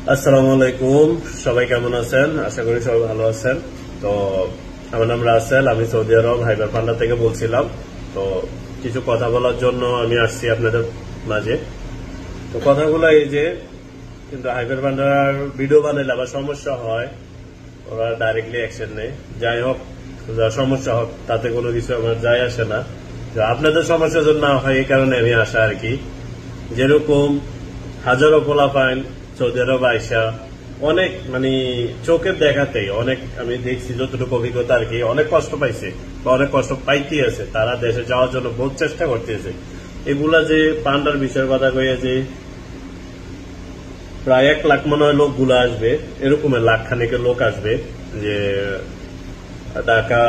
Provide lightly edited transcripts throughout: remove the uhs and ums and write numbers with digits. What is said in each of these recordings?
আসসালামু আলাইকুম, সবাই কেমন আছেন? আশা করি সবাই ভালো আছেন। তো আমার নাম রাসেল, আমি সৌদি আরব হাইবার পান্ডা থেকে বলছিলাম। তো কিছু কথা বলার জন্য আমি আসছি আপনাদের মাঝে। তো কথাগুলো এই যে, কিন্তু হাইবার পান্ডার ভিডিও বানাইলে আবার সমস্যা হয়, ওরা ডাইরেক্টলি অ্যাকশন নেই। যাই হোক, যা সমস্যা হোক, তাতে কোনো কিছু আমার যায় আসে না। তো আপনাদের সমস্যা যেন না হয় এই কারণে আমি আসা আর কি। যেরকম হাজারো পোলাপাইন সৌদি আরব আইসা অনেক চোখের দেখাতেই অনেক আমি দেখছি, যতটুকু অভিজ্ঞতা আর কি, অনেক কষ্ট পাইছে বা অনেক কষ্ট পাইতে আছে। তারা দেশে যাওয়ার জন্য বহুত চেষ্টা করতেছে। এগুলা যে পান্ডার বিষয়ের কথা কইয়া যে প্রায় 1 লাখ মনে হয় লোকগুলো আসবে, এরকমের লাখ খানিকের লোক আসবে। যে ঢাকা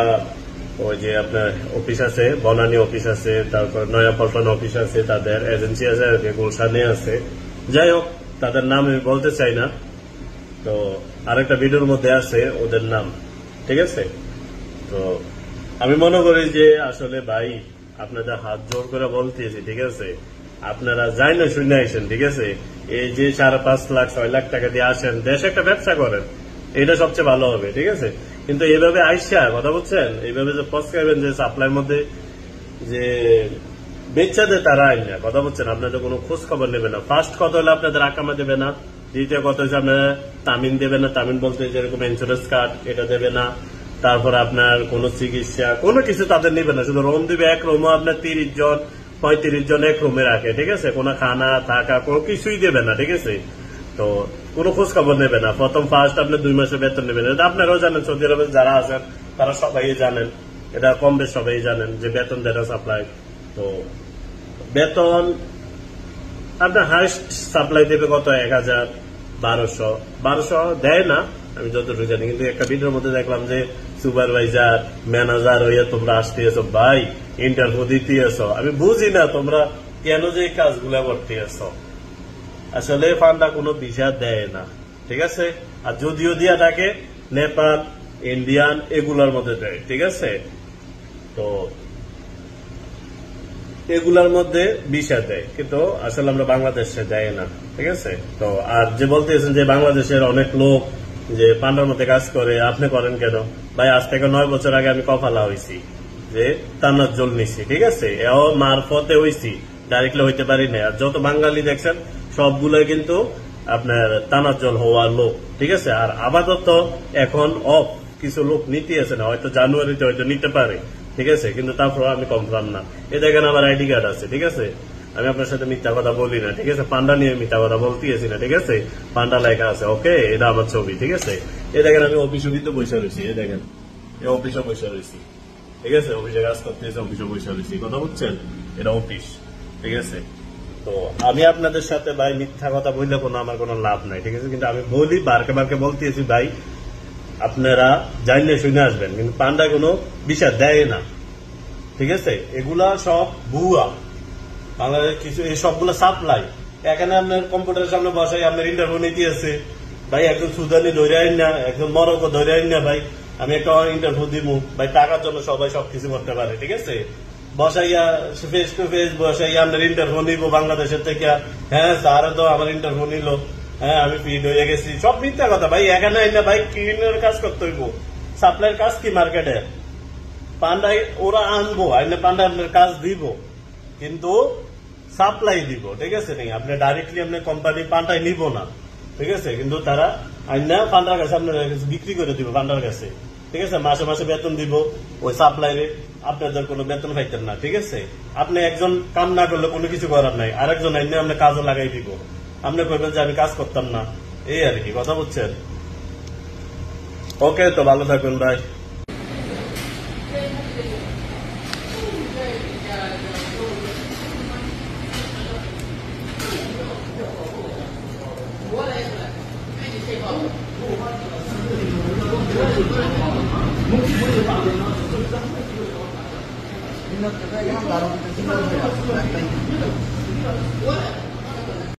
ওই যে আপনার অফিস আছে, বনানী অফিস আছে, তারপর নয়াপল্টন অফিস আছে, তাদের এজেন্সি আছে, গুলশানে আছে। যাই হোক, তাদের নাম আমি বলতে চাই না। তো আরেকটা ভিডিওর মধ্যে আছে ওদের নাম, ঠিক আছে? তো আমি মনে করি যে আসলে ভাই, আপনাদের হাত জোর করে বলতেছি, ঠিক আছে? আপনারা যাই না শুনে আসেন, ঠিক আছে? এই যে 5.5 লাখ 6 লাখ টাকা দিয়ে আসেন, দেশে একটা ব্যবসা করেন, এটা সবচেয়ে ভালো হবে, ঠিক আছে? কিন্তু এইভাবে আইসা কথা বলছেন, এইভাবে যে পস্কাইবেন যে সাপ্লাইয়ের মধ্যে যে বেচা দেয় তারা আইন না, কথা বলছেন, আপনাদের কোনো খোঁজ খবর নেবে না। ফার্স্ট কথা হলে আপনাদের আকামা দেবে না। দ্বিতীয় কথা হচ্ছে আপনারা তামিন দেবে না। তামিন বলতে যেরকম ইন্স্যুরেন্স কার্ড, এটা দেবে না। তারপর আপনার কোনো চিকিৎসা কোনো কিছু তাদের নেবে না, শুধু রুম দিবে। এক রুমও আপনার 30 জন 35 জন এক রুমে রাখে, ঠিক আছে? কোনো খানা থাকা কোনো কিছুই দেবে না, ঠিক আছে? তো কোনো খোঁজ খবর নেবে না। ফার্স্ট আপনি 2 মাসের বেতন নেবেন। এটা আপনারাও জানেন, সৌদি আরবে যারা আছেন তারা সবাই জানেন, এটা কম বেশ সবাই জানেন যে বেতন দেয় না সাপ্লাই। তো বেতন আপনার হাইস্ট সাপ্লাই দেবে কত? 1000, 1200 দেয় না, আমি যতটুকু জানি। কিন্তু একটা ভিডিওর মধ্যে দেখলাম যে সুপারভাইজার ম্যানেজার হইয়া তোমরা আসতেছো, ভাই ইন্টারভিউ দিতেছো। আমি বুঝি না তোমরা কেন যে এই কাজগুলা করতেছো। আসলে ফান্ডা কোনো ভিসা দেয় না, ঠিক আছে? আর যদিও দিয়া থাকে নেপাল, ইন্ডিয়ান এগুলার মধ্যে দেয়, ঠিক আছে? তো এগুলার মধ্যে ভিসা দেয়, কিন্তু আসলে আমরা বাংলাদেশে দেয় না, ঠিক আছে? তো আর যে বলতেছেন যে বাংলাদেশের অনেক লোক যে পান্ডার মধ্যে কাজ করে, আপনি করেন কেন? ভাই, আজ থেকে 9 বছর আগে আমি কফালা হয়েছি, যে তানাজ্জল নিছি, ঠিক আছে? এও মারফতে হয়েছি, ডাইরেক্টলি হইতে পারি না। আর যত বাঙালি দেখছেন সবগুলোই কিন্তু আপনার তানাজ্জল হওয়ার লোক, ঠিক আছে? আর আপাতত এখন অফ কিছু লোক নিতে আছে না, হয়তো জানুয়ারিতে হয়তো নিতে পারে, ঠিক আছে? কিন্তু তারপর আমি কনফার্ম না। এ দেখেন আমার আইডি কার্ড আছে, ঠিক আছে? আমি আপনার সাথে মিথ্যা কথা বলি না, ঠিক আছে? পান্ডা নিয়ে মিথ্যা কথা বলতেছি না, ঠিক আছে? পান্ডা লেখা আছে, ওকে? এটা আমার ছবি, ঠিক আছে? এ দেখেন আমি অফিসে কিন্তু বসে রয়েছি, এ দেখেন এ অফিসে বসে রয়েছি, ঠিক আছে? অফিসে কাজ করতে এসে অফিসে বসে রয়েছি, কথা বুঝছেন? এটা অফিস, ঠিক আছে? তো আমি আপনাদের সাথে ভাই মিথ্যা কথা বললে আমার কোনো লাভ নাই, ঠিক আছে? কিন্তু আমি বলি, বারকে বারকে বলতেছি, ভাই আপনারা জানলে শুনে আসবেন, কিন্তু পান্ডা কোনো বিষয় দেয় না, ঠিক আছে? এগুলা সব ভুয়া। বাংলাদেশ কিছু এই সবগুলো সাপ্লাই। এখানে আপনার কম্পিউটারের সামনে বসাই আপনার ইন্টারভিউ নিতে আছে, ভাই একজন সুদানি ধরে আইন না, একজন মরক্কো ধরে আইন না, ভাই আমি একটা ইন্টারভিউ দিব, ভাই টাকার জন্য সবাই সবকিছু করতে পারে, ঠিক আছে? বসাইয়া ফেস টু ফেস বসাইয়া আপনার ইন্টারভিউ নিব বাংলাদেশের থেকে। হ্যাঁ স্যার, তো আমার ইন্টারভিউ নিল, হ্যাঁ আমি ফিট হয়ে গেছি, সব মিথ্যা কথা। ভাই এখানে আইন না, ভাই ক্লিনের কাজ করতে হইব। সাপ্লাইয়ের কাজ কি মার্কেটে? পান্ডাই ওরা আনবো, আইনে পান্ডা আপনার কাজ দিব, কিন্তু সাপ্লাই দিব, ঠিক আছে? নেই আপনি ডাইরেক্টলি আপনার কোম্পানি পান্ডাই নিব না, ঠিক আছে? কিন্তু তারা আইনা পান্ডার কাছে আপনার বিক্রি করে দিব পান্ডার কাছে, ঠিক আছে? মাসে মাসে বেতন দিব ওই সাপ্লাইরে। আপনাদের কোনো বেতন পাইতেন না, ঠিক আছে? আপনি একজন কাম না করলে কোনো কিছু করার নাই, আরেকজন আইনে আপনি কাজও লাগাই দিব। আপনি কইবেন যে আমি কাজ করতাম না, এই আর কি, কথা বুঝছেন? ওকে, তো ভালো থাকবেন ভাই। Ini